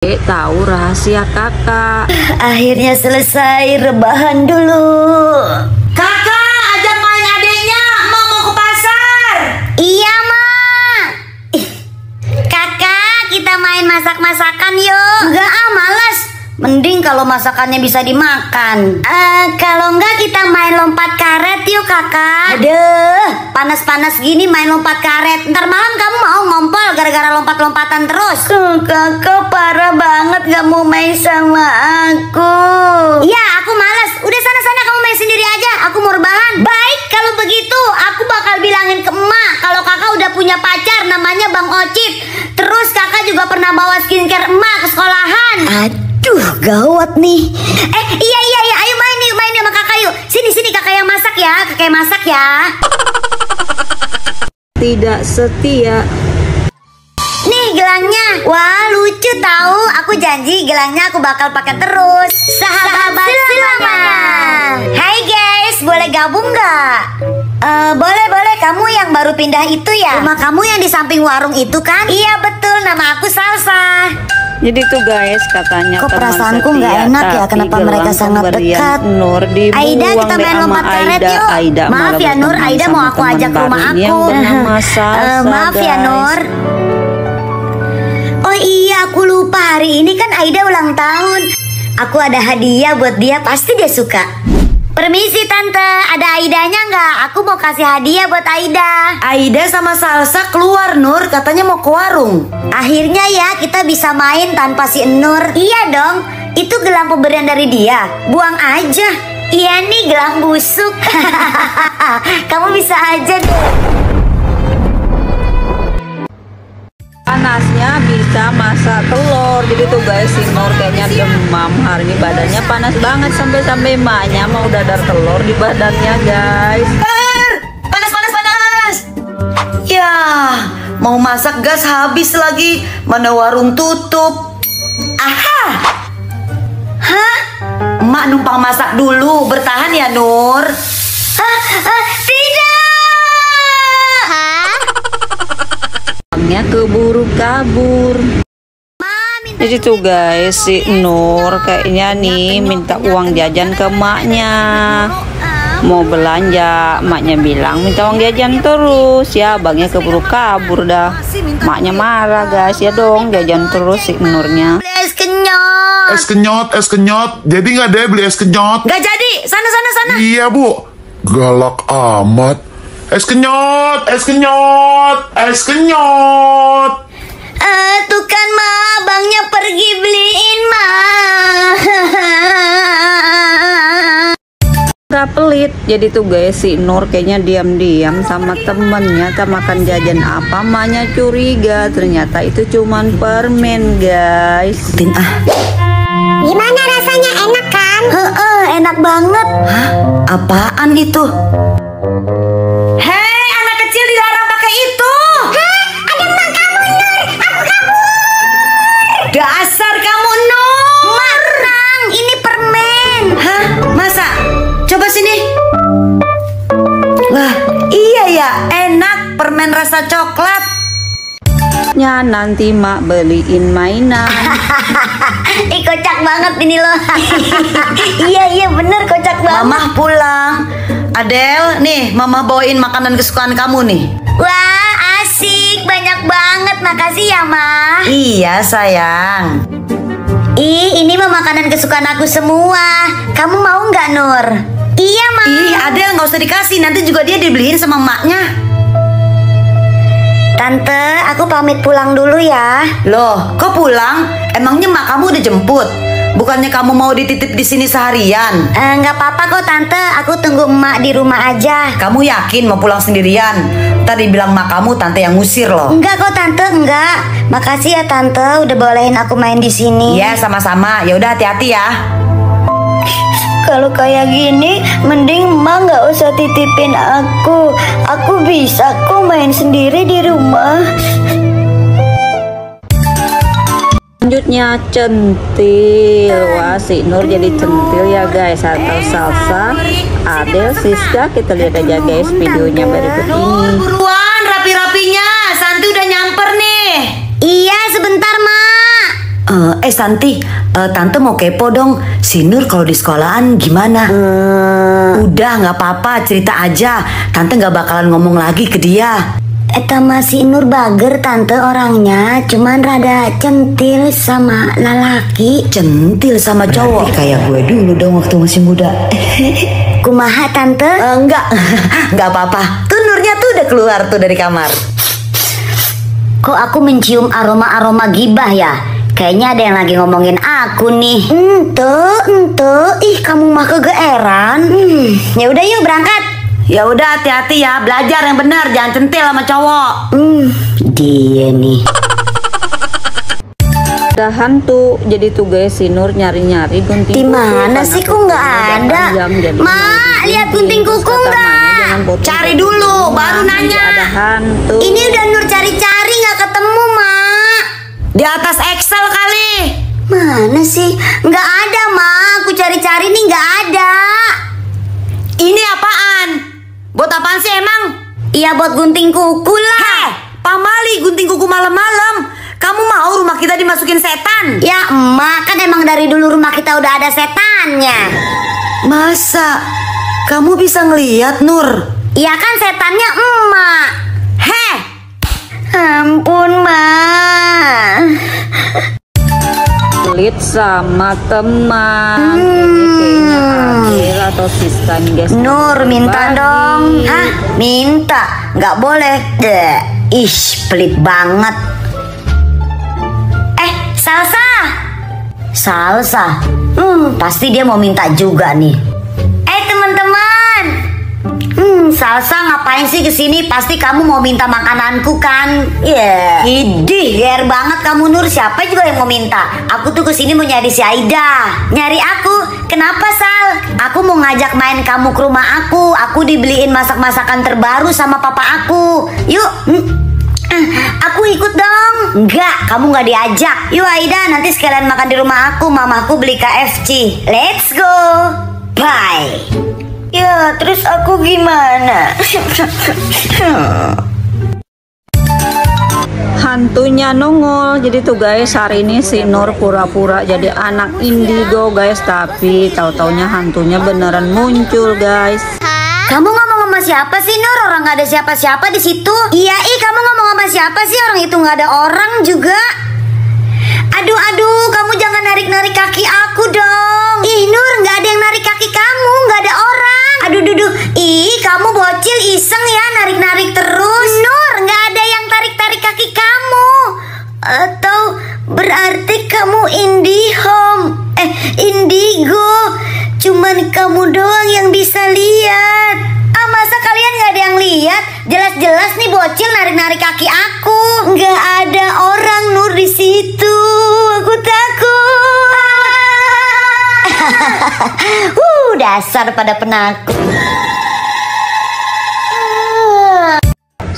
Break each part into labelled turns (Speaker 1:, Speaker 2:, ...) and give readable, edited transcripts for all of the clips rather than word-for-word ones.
Speaker 1: Tahu rahasia kakak.
Speaker 2: Akhirnya selesai, rebahan dulu.
Speaker 3: Kakak, ajak main adeknya, mau ke pasar.
Speaker 2: Iya, Ma. Kakak, kita main masak-masakan yuk. Enggak malas. Mending kalau masakannya bisa dimakan. Kalau enggak kita main lompat karet yuk, Kakak. Aduh, panas-panas gini main lompat karet. Ntar malam kamu mau ngompol gara-gara lompat-lompatan terus. Kakak parah banget gak mau main sama aku. Iya, aku malas. Udah sana-sana kamu main sendiri aja. Aku mau rebahan. Baik, kalau begitu aku bakal bilangin ke emak kalau kakak udah punya pacar namanya Bang Ocit. Terus kakak juga pernah bawa skincare emak ke sekolahan. Aduh, gawat nih. Iya, ayo main sama kakak yuk. Sini kakak yang masak ya, kakak yang masak ya.
Speaker 1: Tidak setia.
Speaker 2: Nih gelangnya. Wah, lucu tahu. Aku janji gelangnya aku bakal pakai terus. Sahabat selamanya. Hai guys, boleh gabung nggak? Boleh. Kamu yang baru pindah itu ya? Rumah kamu yang di samping warung itu kan? Iya betul, nama aku Salsa.
Speaker 1: Jadi tuh guys, katanya
Speaker 2: Kok
Speaker 1: teman
Speaker 2: perasaanku
Speaker 1: setia,
Speaker 2: nggak enak ya,
Speaker 1: tapi
Speaker 2: kenapa mereka
Speaker 1: gelang
Speaker 2: sangat
Speaker 1: pemberian
Speaker 2: dekat?
Speaker 1: Nur dibuang
Speaker 2: Aida, kita
Speaker 1: deh
Speaker 2: main
Speaker 1: sama
Speaker 2: lompat karet
Speaker 1: Aida.
Speaker 2: yuk.
Speaker 1: Aida
Speaker 2: Maaf
Speaker 1: malah
Speaker 2: ya Nur,
Speaker 1: berteman
Speaker 2: Aida mau
Speaker 1: sama
Speaker 2: aku ajak ke
Speaker 1: teman
Speaker 2: rumah
Speaker 1: barunya
Speaker 2: aku.
Speaker 1: yang bernama Salsa,
Speaker 2: Maaf ya
Speaker 1: guys.
Speaker 2: Nur. Oh iya, aku lupa hari ini kan Aida ulang tahun. Aku ada hadiah buat dia, pasti dia suka. Permisi tante, ada Aidanya nggak? Aku mau kasih hadiah buat Aida.
Speaker 3: Aida sama Salsa keluar Nur, katanya mau ke warung.
Speaker 2: Akhirnya ya kita bisa main tanpa si Nur. Iya dong, itu gelang pemberian dari dia. Buang aja. Iya nih gelang busuk. Kamu bisa aja deh.
Speaker 1: Panasnya bisa masak telur. Jadi tuh guys, si Nur kayaknya demam hari ini, badannya panas banget sampai emaknya mau dadar telur di badannya guys.
Speaker 3: Panas. Ya, mau masak gas habis lagi. Mana warung tutup. Aha. Hah? Emak numpang masak dulu. Bertahan ya Nur.
Speaker 2: Tidak.
Speaker 1: Orangnya keburu kabur. Jadi tuh guys, si Nur kayaknya nih minta uang jajan ke emaknya. Mau belanja, emaknya bilang minta uang jajan terus. Ya abangnya keburu kabur dah. Emaknya marah guys, ya dong jajan terus si Nurnya.
Speaker 2: Beli es kenyot.
Speaker 4: Es kenyot. Jadi nggak deh beli es kenyot?
Speaker 3: Gak jadi. Sana.
Speaker 4: Iya bu. Galak amat. Es kenyot.
Speaker 2: Tuh kan Ma, abangnya pergi beliin Ma.
Speaker 1: Gak pelit. Jadi tuh guys, si Nur kayaknya diam-diam sama temennya ke makan jajan apa, emaknya curiga. Ternyata itu cuman permen guys.
Speaker 2: Gimana rasanya, enak kan? Enak banget.
Speaker 3: Hah? Apaan itu? Hei, anak kecil dilarang pakai itu.
Speaker 2: Ada emak kamu Nur, aku kabur.
Speaker 3: Dasar kamu Nur.
Speaker 2: Marang, ini permen.
Speaker 3: Hah? Masa? Coba sini. Lah, iya ya, enak permen rasa coklat.
Speaker 1: Ya nanti mak beliin mainan.
Speaker 2: Ih, kocak banget ini loh. Iya bener kocak banget.
Speaker 3: Mama pulang. Adel, nih Mama bawain makanan kesukaan kamu nih.
Speaker 2: Wah, asik, banyak banget. Makasih ya Ma.
Speaker 3: Iya sayang.
Speaker 2: Ini mah makanan kesukaan aku semua. Kamu mau nggak Nur? Iya Ma.
Speaker 3: Ih, Adel nggak usah dikasih, nanti juga dia dibeliin sama emaknya.
Speaker 2: Tante, aku pamit pulang dulu ya.
Speaker 3: Loh, kok pulang? Emangnya mak kamu udah jemput? Bukannya kamu mau dititip di sini seharian?
Speaker 2: Nggak apa-apa kok Tante, aku tunggu emak di rumah aja.
Speaker 3: Kamu yakin mau pulang sendirian? Tadi bilang mak kamu tante yang ngusir loh.
Speaker 2: Enggak kok Tante, enggak. Makasih ya Tante udah bolehin aku main di sini.
Speaker 3: Iya, sama-sama. Ya udah hati-hati ya.
Speaker 2: Kalau kayak gini, mending emak nggak usah titipin aku. Aku bisa kok main sendiri di rumah.
Speaker 1: Selanjutnya centil. Wah, si Nur jadi centil ya guys. Atau Salsa, Adel, Siska. Kita lihat aja guys videonya berikut ini.
Speaker 3: Buruan rapi-rapinya. Santi udah nyamper nih.
Speaker 2: Iya, sebentar, Mak.
Speaker 3: Santi, tante mau kepo dong. Si Nur kalau di sekolahan gimana? Udah nggak apa-apa, cerita aja. Tante nggak bakalan ngomong lagi ke dia.
Speaker 2: Eta masih Nur bager tante orangnya, cuman rada centil sama lelaki.
Speaker 3: Centil sama cowok. Berarti kayak gue dulu dong waktu masih muda.
Speaker 2: Kumaha tante?
Speaker 3: Nggak apa-apa. Tuh Nurnya tuh udah keluar tuh dari kamar.
Speaker 2: Kok aku mencium aroma-aroma gibah ya? Kayaknya ada yang lagi ngomongin aku nih. Ente. Ih, kamu mah kegeeran. Ya udah yuk berangkat.
Speaker 3: Ya udah, hati-hati ya, belajar yang benar, jangan centil sama cowok.
Speaker 2: Dia nih.
Speaker 1: Ada hantu, jadi tuh guys si Nur nyari-nyari gunting
Speaker 2: Di
Speaker 1: kuku,
Speaker 2: mana
Speaker 1: karena
Speaker 2: sih kok
Speaker 1: kukunya
Speaker 2: nggak
Speaker 1: udah
Speaker 2: ada?
Speaker 1: panjang, jadi
Speaker 2: Ma,
Speaker 1: mau
Speaker 2: lihat
Speaker 1: digunting.
Speaker 2: gunting
Speaker 1: Terus
Speaker 2: kuku
Speaker 1: kata
Speaker 2: nggak?
Speaker 1: mamanya, jangan potong
Speaker 3: Cari
Speaker 1: kuku
Speaker 3: dulu,
Speaker 1: semua,
Speaker 3: baru
Speaker 1: nanti
Speaker 3: nanya.
Speaker 1: ada hantu.
Speaker 2: Ini udah Nur cari-cari nggak ketemu, Mak.
Speaker 3: Di atas Excel kali.
Speaker 2: Mana sih? Nggak ada, Ma. Aku cari-cari nih nggak ada.
Speaker 3: Ini apaan? Buat apaan sih emang?
Speaker 2: Iya buat gunting kuku lah.
Speaker 3: Pamali gunting kuku malam-malam. Kamu mau rumah kita dimasukin setan?
Speaker 2: Ya emak, kan emang dari dulu rumah kita udah ada setannya.
Speaker 3: Masa? Kamu bisa ngeliat, Nur?
Speaker 2: Iya kan setannya emak. Ampun, Mak.
Speaker 1: Pelit sama teman. Jadi kayaknya Adil atau Siska nih guys.
Speaker 2: Nur minta
Speaker 1: Berbagi.
Speaker 2: dong. Hah? Minta? Nggak boleh. Ish, pelit banget. Salsa. Pasti dia mau minta juga nih. Teman-teman. Salsa ngapain sih kesini? Pasti kamu mau minta makananku kan? Idih, ger banget kamu Nur. Siapa juga yang mau minta? Aku tuh kesini mau nyari si Aida. Nyari aku? Kenapa Sal? Aku mau ngajak main kamu ke rumah aku. Aku dibeliin masak-masakan terbaru sama papa aku. Yuk. Aku ikut dong. Enggak, kamu nggak diajak. Yuk Aida, nanti sekalian makan di rumah aku. Mamaku beli KFC. Let's go. Bye. Ya, terus aku gimana?
Speaker 1: Hantunya nongol. Jadi tuh guys, hari ini si Nur pura-pura jadi anak indigo guys, tapi tahu-taunya hantunya beneran muncul guys.
Speaker 2: Kamu ngomong sama siapa sih Nur? Orang nggak ada siapa-siapa di situ. Iya, kamu ngomong sama siapa sih? Orang itu nggak ada orang juga. Aduh, kamu jangan narik-narik kaki aku dong. Ih Nur, nggak ada yang narik kaki kamu, nggak ada orang. Aduh, kamu bocil iseng ya narik-narik terus. Nur, nggak ada yang tarik-tarik kaki kamu. Atau berarti kamu indigo. Cuman kamu doang yang bisa lihat. Masa kalian nggak ada yang lihat? Jelas-jelas nih bocil narik-narik kaki aku. Nggak ada orang Nur di situ. Aku takut. Dasar pada penakut.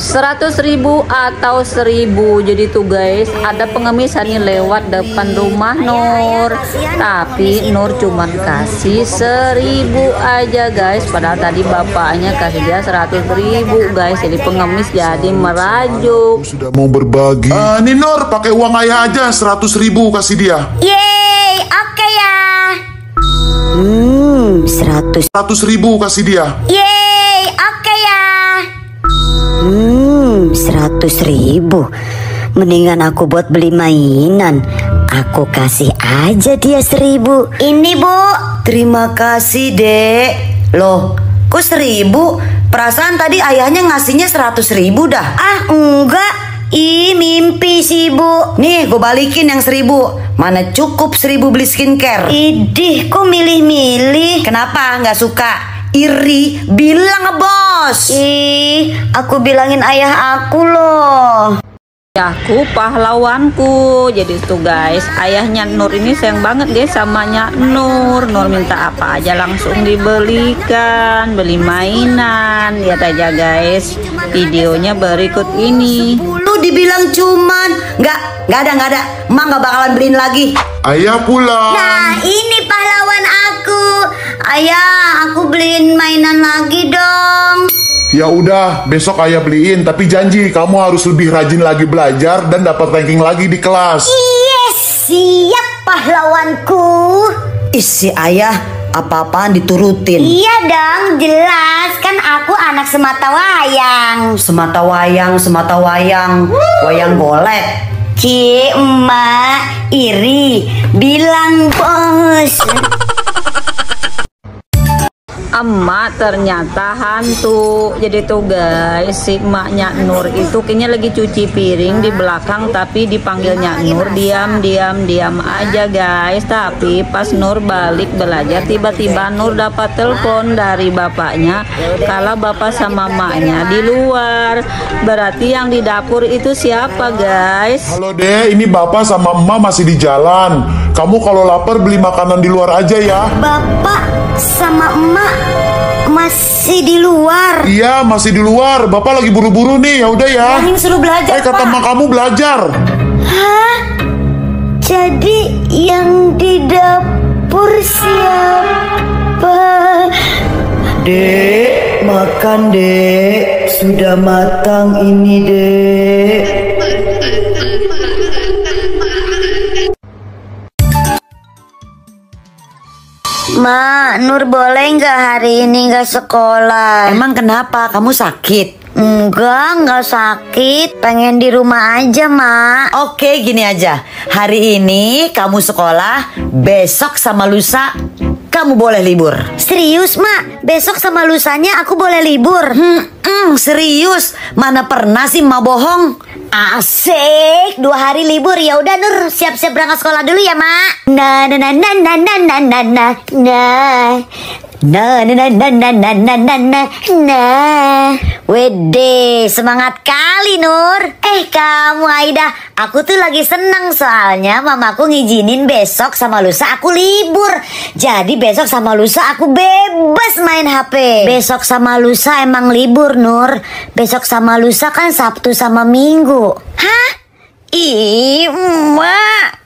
Speaker 1: 100.000 atau 1.000. Jadi tuh guys, ada pengemis nih lewat depan rumah Nur, tapi Nur cuman kasih 1.000 aja guys, padahal tadi bapaknya kasih dia 100.000 guys. Jadi pengemis jadi merajuk.
Speaker 4: Sudah mau berbagi. Nih Nur, pakai uang ayah aja 100.000 kasih dia.
Speaker 2: Yeay, oke ya. 100.000
Speaker 4: kasih dia.
Speaker 2: Yeay, oke ya. 100.000. Mendingan aku buat beli mainan. Aku kasih aja dia 1.000. Ini Bu.
Speaker 3: Terima kasih Dek. Loh, kok 1.000? Perasaan tadi ayahnya ngasihnya 100.000 dah.
Speaker 2: Enggak. Mimpi sih Bu.
Speaker 3: Nih, gue balikin yang 1.000. Mana cukup 1.000 beli skincare.
Speaker 2: Idih, kok milih-milih?
Speaker 3: Kenapa nggak suka? Iri, bilang bos.
Speaker 2: Aku bilangin ayah aku loh.
Speaker 1: Ayahku pahlawanku. Jadi tuh guys, ayahnya Nur ini sayang banget guys sama Nyak Nur. Nur minta apa aja langsung dibelikan, beli mainan. Lihat aja guys, videonya berikut ini.
Speaker 3: Lu dibilang cuman nggak ada. Emang nggak bakalan beliin lagi.
Speaker 4: Ayah pulang.
Speaker 2: Nah, ini pahlawan aku. Ayah, aku beliin mainan lagi dong.
Speaker 4: Ya udah, besok ayah beliin, tapi janji kamu harus lebih rajin lagi belajar dan dapat ranking lagi di kelas.
Speaker 2: Yes. Siap pahlawanku.
Speaker 3: Isi ayah apa-apaan diturutin.
Speaker 2: Iya dong, jelas kan aku anak semata wayang.
Speaker 3: Semata wayang, wayang golek.
Speaker 2: Emak iri, bilang bos.
Speaker 1: Emak ternyata hantu. Jadi tuh guys, si emaknya Nur itu kayaknya lagi cuci piring di belakang, tapi dipanggilnya Nur diam aja guys. Tapi pas Nur balik belajar, tiba-tiba Nur dapat telepon dari bapaknya kalau bapak sama emaknya di luar. Berarti yang di dapur itu siapa guys?
Speaker 4: Halo deh, ini bapak sama emak masih di jalan. Kamu kalau lapar beli makanan di luar aja ya.
Speaker 2: Bapak sama emak masih di luar.
Speaker 4: Iya, masih di luar. Bapak lagi buru-buru nih, ya udah ya.
Speaker 2: Yang suruh belajar,
Speaker 4: Kata
Speaker 2: Pak.
Speaker 4: emak kamu belajar.
Speaker 2: Hah? Jadi yang di dapur siapa?
Speaker 3: Dek, makan dek. Sudah matang ini dek.
Speaker 2: Ma, Nur boleh nggak hari ini nggak sekolah?
Speaker 3: Emang kenapa? Kamu sakit?
Speaker 2: Enggak sakit. Pengen di rumah aja, Ma.
Speaker 3: Oke, gini aja. Hari ini kamu sekolah, besok sama lusa kamu boleh libur.
Speaker 2: Serius, Ma? Besok sama lusanya aku boleh libur?
Speaker 3: Serius? Mana pernah sih Ma bohong?
Speaker 2: Asik, 2 hari libur. Ya udah Nur, siap-siap berangkat sekolah dulu ya, Ma. Nah. Wede, semangat kali Nur. Kamu Aida, aku tuh lagi seneng soalnya mamaku ngizinin besok sama lusa aku libur. Jadi besok sama lusa aku bebas main HP. Besok sama lusa emang libur Nur. Besok sama lusa kan Sabtu sama Minggu. Hah? Ih, Mak.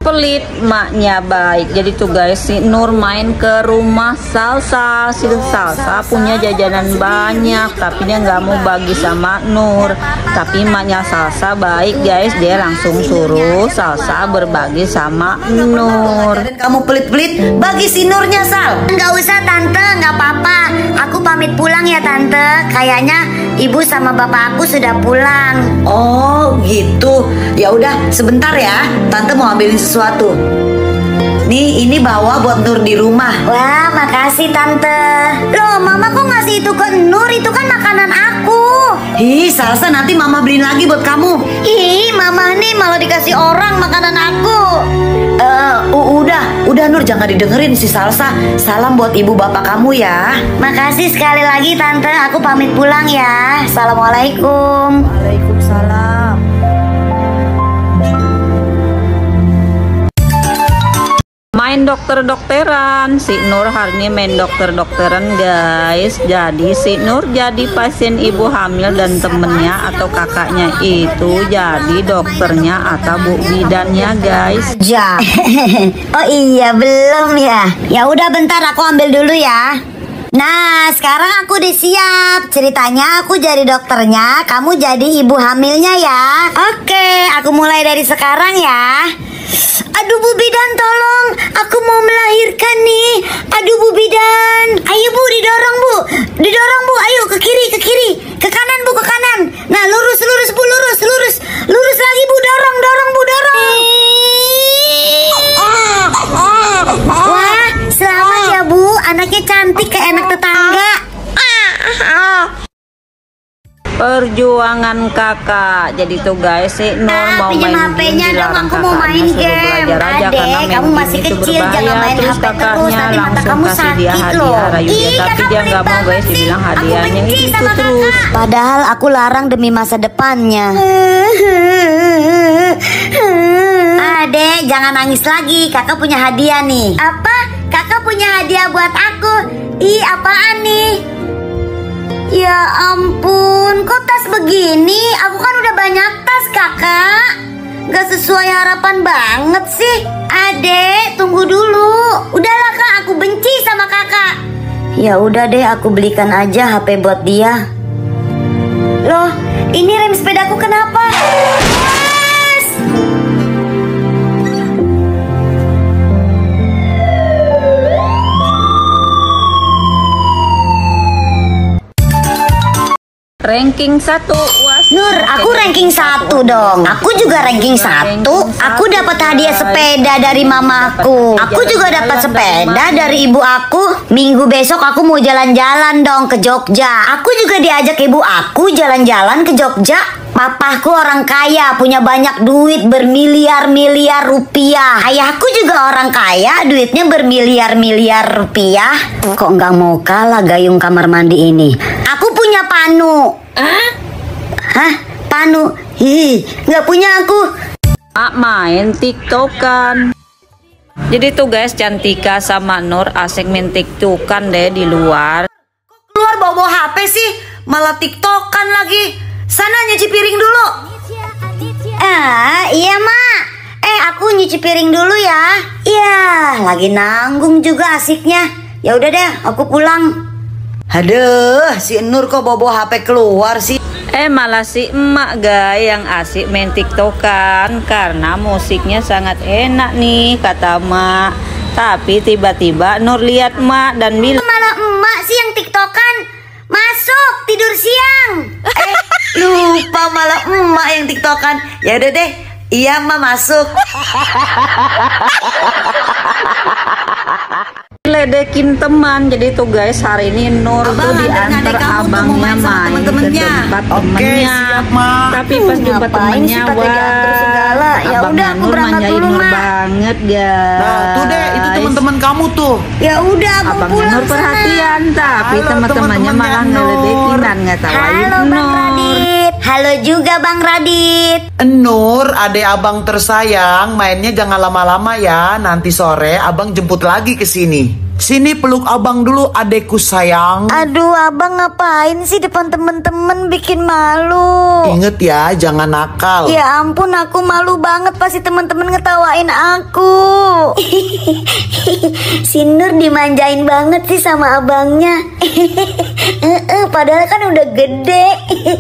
Speaker 1: Pelit, maknya baik. Jadi tuh guys, si Nur main ke rumah Salsa. Si Salsa punya jajanan banyak, tapi dia nggak mau bagi sama Nur. Tapi maknya Salsa baik guys, dia langsung suruh Salsa berbagi sama Nur.
Speaker 3: Dan kamu pelit-pelit, bagi si Nurnya Sal.
Speaker 2: Nggak usah Tante, nggak apa-apa. Aku pamit pulang ya Tante. Kayaknya ibu sama bapak aku sudah pulang.
Speaker 3: Oh gitu. Ya udah, sebentar ya. Tante mau ambilin sesuatu. Nih, ini bawa buat Nur di rumah.
Speaker 2: Wah, makasih Tante. Loh, Mama kok ngasih itu ke Nur? Itu kan makanan aku.
Speaker 3: Ih, Salsa, nanti Mama beliin lagi buat kamu.
Speaker 2: Ih, Mama nih malah dikasih orang makanan aku.
Speaker 3: Udah Nur, jangan didengerin si Salsa. Salam buat ibu bapak kamu ya.
Speaker 2: Makasih sekali lagi Tante. Aku pamit pulang ya. Assalamualaikum.
Speaker 3: Waalaikumsalam.
Speaker 1: Main dokter-dokteran. Si Nur hari ini main dokter-dokteran guys. Jadi si Nur jadi pasien ibu hamil dan temennya atau kakaknya itu jadi dokternya atau bu bidannya guys.
Speaker 2: Ja. Oh iya, belum ya. Ya udah bentar aku ambil dulu ya. Nah, sekarang aku udah siap. Ceritanya aku jadi dokternya, kamu jadi ibu hamilnya ya. Oke, aku mulai dari sekarang ya. Aduh Bu Bidan, tolong, aku mau melahirkan nih. Aduh Bu Bidan, ayo Bu, didorong Bu, didorong Bu, ayo ke kiri, ke kanan Bu, ke kanan. Nah, lurus Bu, lurus lagi Bu, dorong Bu, dorong. Wah, selamat ya Bu, anaknya cantik kayak anak tetangga.
Speaker 1: Perjuangan kakak. Jadi tuh guys, si Nur mau
Speaker 2: pinjam
Speaker 1: main
Speaker 2: HP-nya
Speaker 1: game,
Speaker 2: dong,
Speaker 1: dilarang
Speaker 2: aku mau
Speaker 1: kakaknya
Speaker 2: main
Speaker 1: suruh
Speaker 2: game.
Speaker 1: belajar aja
Speaker 2: Adek,
Speaker 1: karena main
Speaker 2: kamu
Speaker 1: game
Speaker 2: masih
Speaker 1: itu
Speaker 2: kecil, jangan
Speaker 1: berbahaya.
Speaker 2: main
Speaker 1: Terus
Speaker 2: HP terus,
Speaker 1: kakaknya
Speaker 2: nanti mata
Speaker 1: langsung
Speaker 2: kamu
Speaker 1: kasih dia
Speaker 2: sakit
Speaker 1: hadiah
Speaker 2: loh.
Speaker 1: rayu dia,
Speaker 2: Ih,
Speaker 1: tapi
Speaker 2: kakak
Speaker 1: dia nggak mau
Speaker 2: pelit
Speaker 1: guys, dibilang
Speaker 2: banget sih.
Speaker 1: hadiahnya
Speaker 2: Aku benci
Speaker 1: itu
Speaker 2: sama
Speaker 1: terus.
Speaker 2: kakak. Padahal aku larang demi masa depannya. Adek, jangan nangis lagi. Kakak punya hadiah nih. Apa? Kakak punya hadiah buat aku. Ih, apaan nih? Ya ampun, kok tas begini? Aku kan udah banyak tas, Kakak. Gak sesuai harapan banget sih. Adek, tunggu dulu. Udahlah Kak, aku benci sama Kakak. Ya udah deh, aku belikan aja HP buat dia. Loh, ini rem sepedaku kenapa? Mas!
Speaker 1: ranking 1. Wah,
Speaker 2: Nur, aku ranking 1 dong. Aku juga ranking 1. Aku dapat hadiah sepeda dari mamaku. Aku juga dapat sepeda dari ibu aku. Minggu besok aku mau jalan-jalan dong ke Jogja. Aku juga diajak ibu aku jalan-jalan ke Jogja. Papaku orang kaya, punya banyak duit bermiliar-miliar rupiah. Ayahku juga orang kaya, duitnya bermiliar-miliar rupiah. Kok nggak mau kalah gayung kamar mandi ini? Aku punya panu. Hah? Panu? Hi, nggak punya aku.
Speaker 1: Mak main TikTokan. Jadi tuh guys, Cantika sama Nur asik main TikTokan deh di luar.
Speaker 3: Keluar bawa HP sih, malah TikTokan lagi. Sana nyuci piring dulu.
Speaker 2: Iya mak. Aku nyuci piring dulu ya. Iya, lagi nanggung juga asiknya. Ya udah deh, aku pulang.
Speaker 3: Aduh, si Nur kok bawa HP keluar sih?
Speaker 1: Malah si emak guys yang asik main TikTokan karena musiknya sangat enak nih kata emak. Tapi tiba-tiba Nur lihat emak dan bilang,
Speaker 2: Malah emak sih yang TikTokan. Masuk tidur siang.
Speaker 3: Lupa malah emak yang TikTokan. Ya udah deh, iya emak masuk.
Speaker 1: ledekin teman. Jadi tuh guys, hari ini Nur tuh diantar abangnya main ke tempat temennya. Tapi pas jumpa temennya, wah,
Speaker 2: Ya
Speaker 1: abang
Speaker 2: udah, aku
Speaker 1: Nur
Speaker 2: berangkat
Speaker 1: manjain
Speaker 2: dulu,
Speaker 1: Nur
Speaker 2: Mak.
Speaker 1: banget guys.
Speaker 5: Nah, tuh deh, itu teman-teman kamu tuh.
Speaker 2: Ya udah, aku
Speaker 1: Abang
Speaker 2: pulang
Speaker 1: Nur
Speaker 2: sana.
Speaker 1: perhatian, tapi
Speaker 5: Halo,
Speaker 1: teman-temannya malah
Speaker 5: teman-temannya
Speaker 1: ngeledekin
Speaker 5: Nur.
Speaker 1: dan ngetawain
Speaker 2: Halo Bang
Speaker 1: Nur.
Speaker 2: Radit. Halo juga Bang Radit.
Speaker 5: Nur, adek abang tersayang, mainnya jangan lama-lama ya. Nanti sore abang jemput lagi ke sini. Sini peluk abang dulu, adekku sayang.
Speaker 2: Aduh, abang ngapain sih depan temen-temen, bikin malu.
Speaker 5: Ingat ya, jangan nakal.
Speaker 2: Ya ampun, aku malu banget pasti temen-temen ngetawain aku. Si Nur dimanjain banget sih sama abangnya. Padahal kan udah gede.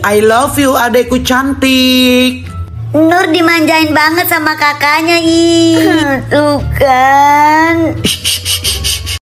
Speaker 5: I love you, adekku cantik.
Speaker 2: Nur dimanjain banget sama kakaknya. Tuh kan.